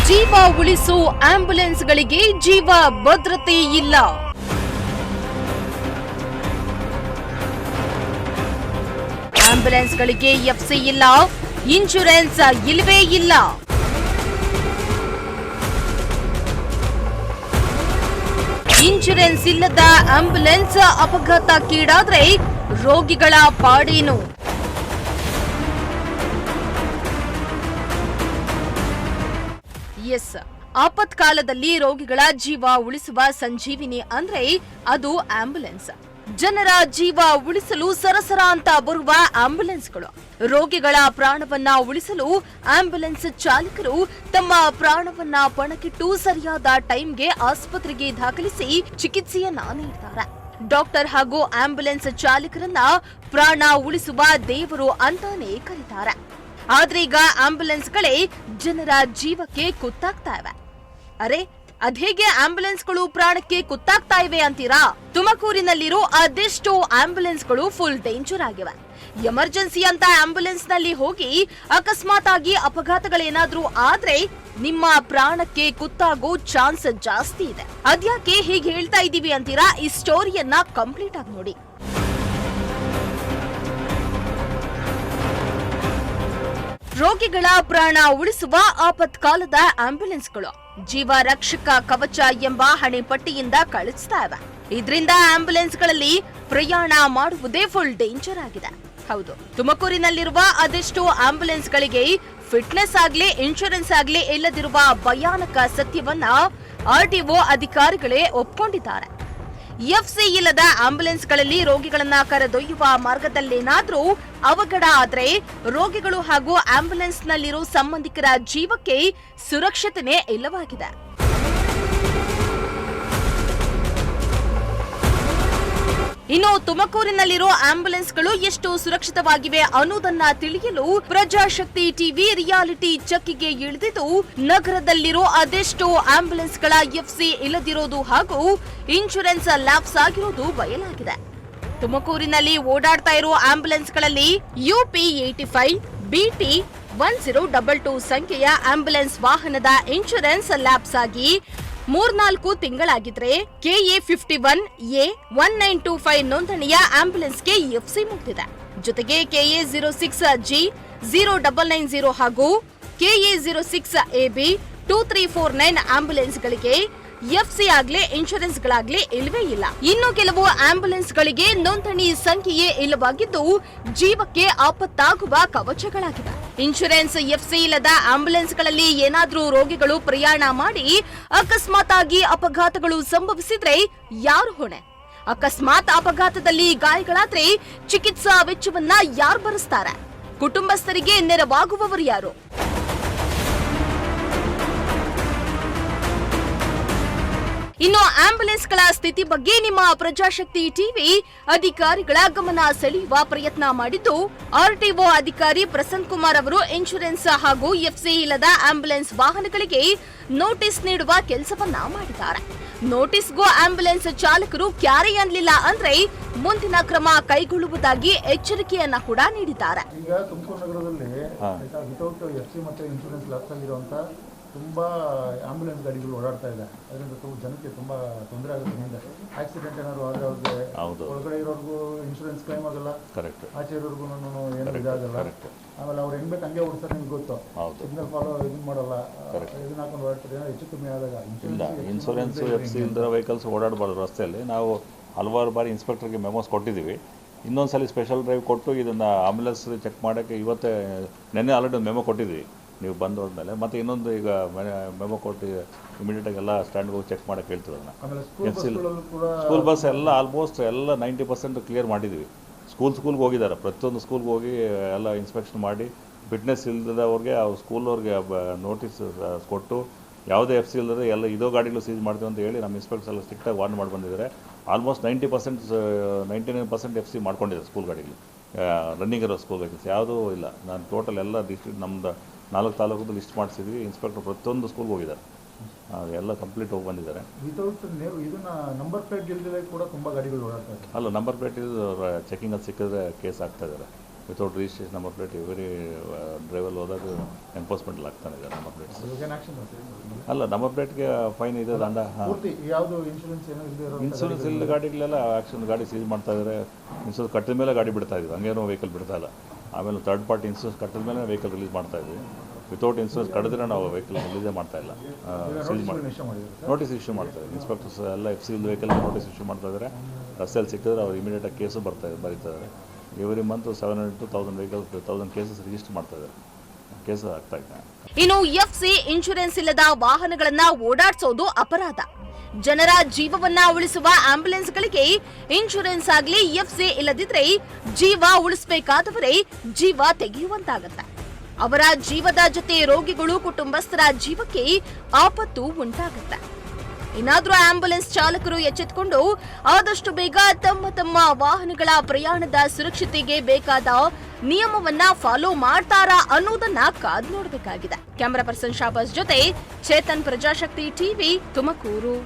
ಜೀವ ಉಳಿಸೋ ಆಂಬ್ಯುಲೆನ್ಸ್ಗಳಿಗೆ ಜೀವ ಭದ್ರತೆ ಇಲ್ಲ. ಆಂಬ್ಯುಲೆನ್ಸ್ಗಳಿಗೆ ಎಫ್ಸಿ ಇಲ್ಲ, ಇನ್ಶೂರೆನ್ಸ್ ಇಲ್ಲವೇ ಇಲ್ಲ. ಇನ್ಶೂರೆನ್ಸ್ ಇಲ್ಲದ ಆಂಬ್ಯುಲೆನ್ಸ್ ಅಪಘಾತಕ್ಕೀಡಾದ್ರೆ ರೋಗಿಗಳ ಪಾಡೇನು? ಎಸ್, ಆಪತ್ಕಾಲದಲ್ಲಿ ರೋಗಿಗಳ ಜೀವ ಉಳಿಸುವ ಸಂಜೀವಿನಿ ಅಂದ್ರೆ ಅದು ಆಂಬ್ಯುಲೆನ್ಸ್. ಜನರ ಜೀವ ಉಳಿಸಲು ಸರಸರ ಅಂತ ಬರುವ ಆಂಬ್ಯುಲೆನ್ಸ್ಗಳು. ರೋಗಿಗಳ ಪ್ರಾಣವನ್ನ ಉಳಿಸಲು ಆಂಬ್ಯುಲೆನ್ಸ್ ಚಾಲಕರು ತಮ್ಮ ಪ್ರಾಣವನ್ನ ಪಣಕ್ಕಿಟ್ಟು ಸರಿಯಾದ ಟೈಮ್ಗೆ ಆಸ್ಪತ್ರೆಗೆ ದಾಖಲಿಸಿ ಚಿಕಿತ್ಸೆಯನ್ನ ನೀಡ್ತಾರೆ. ಡಾಕ್ಟರ್ ಹಾಗೂ ಆಂಬ್ಯುಲೆನ್ಸ್ ಚಾಲಕರನ್ನ ಪ್ರಾಣ ಉಳಿಸುವ ದೇವರು ಅಂತಾನೆ ಕರೀತಾರೆ. ಆದ್ರೆ ಈಗ ಆಂಬ್ಯುಲೆನ್ಸ್ಗಳೇ ಜನರ ಜೀವಕ್ಕೆ ಕುತ್ತಾಗ್ತಾ ಇವೆ. ಅರೆ, ಅದ್ಹೇಗೆ ಆಂಬ್ಯುಲೆನ್ಸ್ಗಳು ಪ್ರಾಣಕ್ಕೆ ಕುತ್ತಾಗ್ತಾ ಇವೆ ಅಂತೀರಾ? ತುಮಕೂರಿನಲ್ಲಿರೋ ಅದೆಷ್ಟೋ ಆಂಬ್ಯುಲೆನ್ಸ್ಗಳು ಫುಲ್ ಡೇಂಜರ್ ಆಗಿವೆ. ಎಮರ್ಜೆನ್ಸಿ ಅಂತ ಆಂಬ್ಯುಲೆನ್ಸ್ ನಲ್ಲಿ ಹೋಗಿ ಅಕಸ್ಮಾತ್ ಆಗಿ ಅಪಘಾತಗಳೇನಾದ್ರೂ ಆದ್ರೆ ನಿಮ್ಮ ಪ್ರಾಣಕ್ಕೆ ಕುತ್ತಾಗೋ ಚಾನ್ಸ್ ಜಾಸ್ತಿ ಇದೆ. ಅದ್ಯಾಕೆ ಹೀಗೆ ಹೇಳ್ತಾ ಇದ್ದೀವಿ ಅಂತೀರಾ? ಈ ಸ್ಟೋರಿಯನ್ನ ಕಂಪ್ಲೀಟ್ ಆಗಿ ನೋಡಿ. ರೋಗಿಗಳ ಪ್ರಾಣ ಉಳಿಸುವ ಆಪತ್ಕಾಲದ ಆಂಬ್ಯುಲೆನ್ಸ್ಗಳು ಜೀವ ರಕ್ಷಕ ಕವಚ ಎಂಬ ಹಣೆಪಟ್ಟಿಯಿಂದ ಕಳಿಸ್ತಾ ಇವೆ. ಇದರಿಂದ ಆಂಬ್ಯುಲೆನ್ಸ್ಗಳಲ್ಲಿ ಪ್ರಯಾಣ ಮಾಡುವುದೇ ಫುಲ್ ಡೇಂಜರ್ ಆಗಿದೆ. ಹೌದು, ತುಮಕೂರಿನಲ್ಲಿರುವ ಅದೆಷ್ಟೋ ಆಂಬ್ಯುಲೆನ್ಸ್ಗಳಿಗೆ ಫಿಟ್ನೆಸ್ ಆಗ್ಲಿ ಇನ್ಶೂರೆನ್ಸ್ ಆಗ್ಲಿ ಇಲ್ಲದಿರುವ ಭಯಾನಕ ಸತ್ಯವನ್ನ ಆರ್ಟಿಒ ಅಧಿಕಾರಿಗಳೇ ಒಪ್ಕೊಂಡಿದ್ದಾರೆ. ಎಫ್ಸಿ ಇಲ್ಲದ ಆಂಬ್ಯುಲೆನ್ಸ್ಗಳಲ್ಲಿ ರೋಗಿಗಳನ್ನ ಕರೆದೊಯ್ಯುವ ಮಾರ್ಗದಲ್ಲೇನಾದ್ರೂ ಅವಘಡ ಆದ್ರೆ ರೋಗಿಗಳು ಹಾಗೂ ಆಂಬ್ಯುಲೆನ್ಸ್ನಲ್ಲಿರೋ ಸಂಬಂಧಿಕರ ಜೀವಕ್ಕೆ ಸುರಕ್ಷತೆನೇ ಇಲ್ಲವಾಗಿದೆ. ಇನ್ನು ತುಮಕೂರಿನಲ್ಲಿರೋ ಆಂಬ್ಯುಲೆನ್ಸ್ಗಳು ಎಷ್ಟು ಸುರಕ್ಷಿತವಾಗಿವೆ ಅನ್ನೋದನ್ನ ತಿಳಿಯಲು ಪ್ರಜಾಶಕ್ತಿ ಟಿವಿ ರಿಯಾಲಿಟಿ ಚೆಕ್ಗೆ ಇಳಿದಿದ್ದು ನಗರದಲ್ಲಿರೋ ಅದೆಷ್ಟೋ ಆಂಬ್ಯುಲೆನ್ಸ್ಗಳ ಎಫ್ಸಿ ಇಲ್ಲದಿರೋದು ಹಾಗೂ ಇನ್ಶೂರೆನ್ಸ್ ಲ್ಯಾಪ್ಸ್ ಆಗಿರೋದು ಬಯಲಾಗಿದೆ. ತುಮಕೂರಿನಲ್ಲಿ ಓಡಾಡ್ತಾ ಇರೋ ಆಂಬ್ಯುಲೆನ್ಸ್ಗಳಲ್ಲಿ UP 85 BT 1022 ಸಂಖ್ಯೆಯ ಆಂಬ್ಯುಲೆನ್ಸ್ ವಾಹನದ ಇನ್ಶೂರೆನ್ಸ್ ಲ್ಯಾಪ್ಸ್ ಆಗಿ 3-4 ತಿಂಗಳಾಗಿದ್ರೆ KA 51A 1925 ನೋಂದಣಿಯ ಆಂಬ್ಯುಲೆನ್ಸ್ಗೆ ಎಫ್ಸಿ ಮುಗಿದಿದೆ. ಜೊತೆಗೆ KA 06G 0990 ಹಾಗೂ KA 06AB 2349 ಆಂಬ್ಯುಲೆನ್ಸ್ಗಳಿಗೆ ಎಫ್ಸಿ ಆಗ್ಲಿ ಇನ್ಶೂರೆನ್ಸ್ಗಳಾಗ್ಲಿ ಇಲ್ವೇ ಇಲ್ಲ. ಇನ್ನು ಕೆಲವು ಆಂಬ್ಯುಲೆನ್ಸ್ಗಳಿಗೆ ನೋಂದಣಿ ಸಂಖ್ಯೆಯೇ ಇಲ್ಲವಾಗಿದ್ದು ಜೀವಕ್ಕೆ ಆಪತ್ತಾಗುವ ಕವಚಗಳಾಗಿವೆ. ಇನ್ಶೂರೆನ್ಸ್ ಎಫ್ಸಿ ಇಲ್ಲದ ಆಂಬ್ಯುಲೆನ್ಸ್ಗಳಲ್ಲಿ ಏನಾದ್ರೂ ರೋಗಿಗಳು ಪ್ರಯಾಣ ಮಾಡಿ ಅಕಸ್ಮಾತ್ ಆಗಿ ಅಪಘಾತಗಳು ಸಂಭವಿಸಿದ್ರೆ ಯಾರು ಹೊಣೆ? ಅಕಸ್ಮಾತ್ ಅಪಘಾತದಲ್ಲಿ ಗಾಯಗಳಾದ್ರೆ ಚಿಕಿತ್ಸಾ ವೆಚ್ಚವನ್ನ ಯಾರು ಭರಿಸ್ತಾರೆ? ಕುಟುಂಬಸ್ಥರಿಗೆ ನೆರವಾಗುವವರು ಯಾರು? ಇನ್ನು ಆಂಬ್ಯುಲೆನ್ಸ್ಗಳ ಸ್ಥಿತಿ ಬಗ್ಗೆ ನಿಮ್ಮ ಪ್ರಜಾಶಕ್ತಿ ಟಿವಿ ಅಧಿಕಾರಿಗಳ ಗಮನ ಸೆಳೆಯುವ ಪ್ರಯತ್ನ ಮಾಡಿದ್ದು ಆರ್ಟಿಒ ಅಧಿಕಾರಿ ಪ್ರಸನ್ನ ಕುಮಾರ್ ಅವರು ಇನ್ಶೂರೆನ್ಸ್ ಹಾಗೂ ಎಫ್ಸಿ ಇಲ್ಲದ ಆಂಬ್ಯುಲೆನ್ಸ್ ವಾಹನಗಳಿಗೆ ನೋಟಿಸ್ ನೀಡುವ ಕೆಲಸವನ್ನ ಮಾಡಿದ್ದಾರೆ. ನೋಟಿಸ್ಗೂ ಆಂಬ್ಯುಲೆನ್ಸ್ ಚಾಲಕರು ಕ್ಯಾರಿ ಅನ್ನಲಿಲ್ಲ ಅಂದ್ರೆ ಮುಂದಿನ ಕ್ರಮ ಕೈಗೊಳ್ಳುವುದಾಗಿ ಎಚ್ಚರಿಕೆಯನ್ನ ಕೂಡ ನೀಡಿದ್ದಾರೆ. ಈಗ ತುಮಕೂರು ನಗರದಲ್ಲಿ ವಿತೌಟ್ ಎಫ್ಸಿ ಮತ್ತು ಇನ್ಶೂರೆನ್ಸ್ ಲ್ಯಾಪ್ಸ್ ಆಗಿರುವಂತ ತುಂಬಾ ಆಂಬ್ಯುಲೆನ್ಸ್ ಗಾಡಿಗಳು ಓಡಾಡ್ತಾ ಇದೆ. ಅದರಿಂದ ಜನಕ್ಕೆ ತುಂಬಾ ತೊಂದರೆ ಆಗುತ್ತೆ. ಮುಂದೆ ಆಕ್ಸಿಡೆಂಟ್ ಏನಾದ್ರು ಆದ್ರೆ ಅವ್ರಿಗೆ ಒಳಗಡೆ ಇರೋರ್ಗು ಇನ್ಶೂರೆನ್ಸ್ ಕ್ಲೈಮ್ ಆಗಲ್ಲ, ಆಚೆ ಇರೋರ್ಗು ಏನು ಇದಾಗಲ್ಲ. ಆಮೇಲೆ ಅವ್ರು ಹೆಂಗ್ ಬೇಕು ಹಂಗೆ ಓಡಿಸ್ತಾರೆ. ನಿಮ್ಗೆ ಗೊತ್ತು, ಸಿಗ್ನಲ್ ಫಾಲೋ ಇದನ್ನ ಮಾಡಲ್ಲ, ಇದನ್ನ ಹಾಕೊಂಡು ಓಡಾಡ್ತಾರೆ. ಹೆಚ್ಚು ಕಮ್ಮಿ ಆದಾಗ ಇನ್ಶೂರೆನ್ಸ್ ಎಫ್ಸಿ ಇಲ್ದಿರೋ ವೆಹಿಕಲ್ಸ್ ಓಡಾಡಬಾರ್ದು ರಸ್ತೆಯಲ್ಲಿ. ನಾವು ಹಲವಾರು ಬಾರಿ ಇನ್ಸ್ಪೆಕ್ಟರ್ಗೆ ಮೆಮೋಸ್ ಕೊಟ್ಟಿದ್ದೀವಿ. ಇನ್ನೊಂದ್ಸಲಿ ಸ್ಪೆಷಲ್ ಡ್ರೈವ್ ಕೊಟ್ಟು ಇದನ್ನು ಆಂಬ್ಯುಲೆನ್ಸ್ ಚೆಕ್ ಮಾಡೋಕ್ಕೆ ಇವತ್ತೇ ನೆನ್ನೆ ಆಲ್ರೆಡಿ ಒಂದು ಮೆಮೋ ಕೊಟ್ಟಿದ್ವಿ ನೀವು ಬಂದು ಹೋದ್ಮೇಲೆ. ಮತ್ತು ಇನ್ನೊಂದು ಈಗ ಮೆಮೊ ಕೊಟ್ಟು ಇಮಿಡಿಯೇಟಾಗಿ ಎಲ್ಲ ಸ್ಟ್ಯಾಂಡ್ಗೆ ಹೋಗಿ ಚೆಕ್ ಮಾಡೋಕ್ಕೆ ಹೇಳ್ತೀವಿ. ಅದನ್ನು ಸ್ಕೂಲ್ ಬಸ್ ಎಲ್ಲ ಆಲ್ಮೋಸ್ಟ್ ಎಲ್ಲ 90% ಕ್ಲಿಯರ್ ಮಾಡಿದ್ವಿ. ಸ್ಕೂಲ್ಗೆ ಹೋಗಿದ್ದಾರೆ. ಪ್ರತಿಯೊಂದು ಸ್ಕೂಲ್ಗೆ ಹೋಗಿ ಎಲ್ಲ ಇನ್ಸ್ಪೆಕ್ಷನ್ ಮಾಡಿ ಫಿಟ್ನೆಸ್ ಇಲ್ಲದವ್ರಿಗೆ ಆ ಸ್ಕೂಲವ್ರಿಗೆ ನೋಟಿಸ್ ಕೊಟ್ಟು ಯಾವುದೇ ಎಫ್ಸಿ ಇಲ್ಲದೆ ಎಲ್ಲ ಇದೋ ಗಾಡಿಗಳು ಸೀಸ್ ಮಾಡ್ತೀವಿ ಅಂತ ಹೇಳಿ ನಮ್ಮ ಇನ್ಸ್ಪೆಕ್ಟರ್ಸ್ ಎಲ್ಲ ಸ್ಟ್ರಿಕ್ಟಾಗಿ ವಾರ್ನ್ ಮಾಡಿ ಬಂದಿದ್ದಾರೆ. ಆಲ್ಮೋಸ್ಟ್ 99% ಎಫ್ಸಿ ಮಾಡ್ಕೊಂಡಿದ್ದಾರೆ ಸ್ಕೂಲ್ ಗಾಡಿಗಳು. ರನ್ನಿಂಗ್ ಇರೋ ಸ್ಕೂಲ್ ವೆಹಿಕಲ್ಸ್ ಯಾವುದೂ ಇಲ್ಲ. ನಾನು ಟೋಟಲ್ ಎಲ್ಲ ಡಿಸ್ಟ್ರಿಕ್ಟ್ ನಮ್ಮದು 4 ತಾಲೂಕದ್ದು ಲಿಸ್ಟ್ ಮಾಡಿಸಿದ್ವಿ. ಇನ್ಸ್ಪೆಕ್ಟರ್ ಪ್ರತಿಯೊಂದು ಸ್ಕೂಲ್ಗೆ ಹೋಗಿದ್ದಾರೆ. ಎಲ್ಲ ಕಂಪ್ಲೀಟ್ ಹೋಗಿ ಬಂದಿದ್ದಾರೆ. ವಿತೌಟ್ ಇದನ್ನ ನಂಬರ್ ಪ್ಲೇಟ್ ಇಲ್ಲದೆ ಕೂಡ ತುಂಬ ಗಾಡಿಗಳು ಓಡಾಡ್ತಾ ಇದೆ. ಅಲ್ಲ, ನಂಬರ್ ಪ್ಲೇಟ್ ಇದು ಚೆಕಿಂಗ್ ಅದು ಸಿಕ್ಕಿದ್ರೆ ಕೇಸ್ ಆಗ್ತಾ ಇದ್ದಾರೆ. Without registration number plate every ಡ್ರೈವಲ್ಲಿ ಹೋದಾಗ ಎನ್ಫೋರ್ಸ್ಮೆಂಟ್ ಆಗ್ತಾನೆ ಇದೆ ನಂಬರ್ ಪ್ಲೇಟ್ಸ್. ಏನು ಆಕ್ಷನ್ ಮಾಡ್ತೀವಿ? ಅಲ್ಲ, ನಂಬರ್ ಪ್ಲೇಟ್ಗೆ ಫೈನ್ ಇದೆ, ದಂಡ. ಪೂರ್ತಿ ಯಾವುದು ಇನ್ಶೂರೆನ್ಸ್ ಏನೋ ಇಲ್ಲದೆ ಇರೋ ಇನ್ಶೂರೆನ್ಸ್ ಇಲ್ಲ ಗಾಡಿಗಳೆಲ್ಲ ಆಕ್ಷನ್, ಗಾಡಿ ಸೀಸ್ ಮಾಡ್ತಾ ಇದ್ದಾರೆ. ಇನ್ಶೂರೆನ್ಸ್ ಕಟ್ಟಿದ ಮೇಲೆ ಗಾಡಿ ಬಿಡ್ತಾ ಇದ್ವಿ, ಹಂಗೇನೋ ವೆಹಿಕಲ್ ಬಿಡ್ತಾ ಇಲ್ಲ. ಆಮೇಲೆ ಥರ್ಡ್ ಪಾರ್ಟಿ ಇನ್ಶೂರೆನ್ಸ್ ಕಟ್ಟಿದ ಮೇಲೆ ವೆಹಿಕಲ್ ರಿಲೀಸ್ ಮಾಡ್ತಾ ಇದ್ವಿ. ವಿತೌಟ್ ಇನ್ಶೂರೆನ್ಸ್ ಕಟ್ಟಿದ್ರೆ ನಾವು ವೆಹಿಕಲ್ ರಿಲೀಸೇ ಮಾಡ್ತಾ ಇಲ್ಲ, ಸೀಸ್ ಮಾಡಿ ಇಶ್ಯೂ ಮಾಡಿದ್ರು. ನೋಟಿಸ್ ಇಶ್ಯೂ ಮಾಡ್ತಾರೆ. ಇನ್ಸ್ಪೆಕ್ಟರ್ಸ್ ಎಲ್ಲ FC ವೆಹಿಕಲ್ ನೋಟಿಸ್ ಇಶ್ಯೂ ಮಾಡ್ತಾ ಇದ್ದಾರೆ. ರಸ್ತೆಯಲ್ಲಿ ಸಿಕ್ಕಿದ್ರೆ ಅವ್ರು ಇಮಿಡಿಯೇಟಾಗಿ ಕೇಸು ಬರೀತಾರೆ. Every month 700 to 1000 vehicles 1000 cases register ಮಾಡ್ತಾ ಇದ್ದಾರೆ. ಕೇಸು ಆಗ್ತಾ ಇದೆ. ಇನ್ನು FC ಇನ್ಶೂರೆನ್ಸ್ ಇಲ್ಲದ ವಾಹನಗಳನ್ನ ಓಡಾಡಿಸೋದು ಅಪರಾಧ. ಜನರ ಜೀವವನ್ನ ಉಳಿಸುವ ಆಂಬ್ಯುಲೆನ್ಸ್ಗಳಿಗೆ ಇನ್ಶೂರೆನ್ಸ್ ಆಗ್ಲಿ FC ಇಲ್ಲದಿದ್ರೆ ಜೀವ ಉಳಿಸಬೇಕಾದವರೇ ಜೀವ ತೆಗೆಯುವಂತಾಗತ್ತೆ. ಅವರ ಜೀವದ ಜೊತೆ ರೋಗಿಗಳು ಕುಟುಂಬಸ್ಥರ ಜೀವಕ್ಕೆ ಆಪತ್ತು ಉಂಟಾಗುತ್ತೆ. ಇನ್ನಾದ್ರೂ ಆಂಬ್ಯುಲೆನ್ಸ್ ಚಾಲಕರು ಎಚ್ಚೆತ್ತುಕೊಂಡು ಆದಷ್ಟು ಬೇಗ ತಮ್ಮ ವಾಹನಗಳ ಪ್ರಯಾಣದ ಸುರಕ್ಷತೆಗೆ ಬೇಕಾದ ನಿಯಮವನ್ನ ಫಾಲೋ ಮಾಡ್ತಾರಾ ಅನ್ನೋದನ್ನ ಕಾದು ನೋಡಬೇಕಾಗಿದೆ. ಕ್ಯಾಮರಾ ಪರ್ಸನ್ ಶಾಬಾಸ್ ಜೊತೆ ಚೇತನ್, ಪ್ರಜಾಶಕ್ತಿ ಟಿವಿ, ತುಮಕೂರು.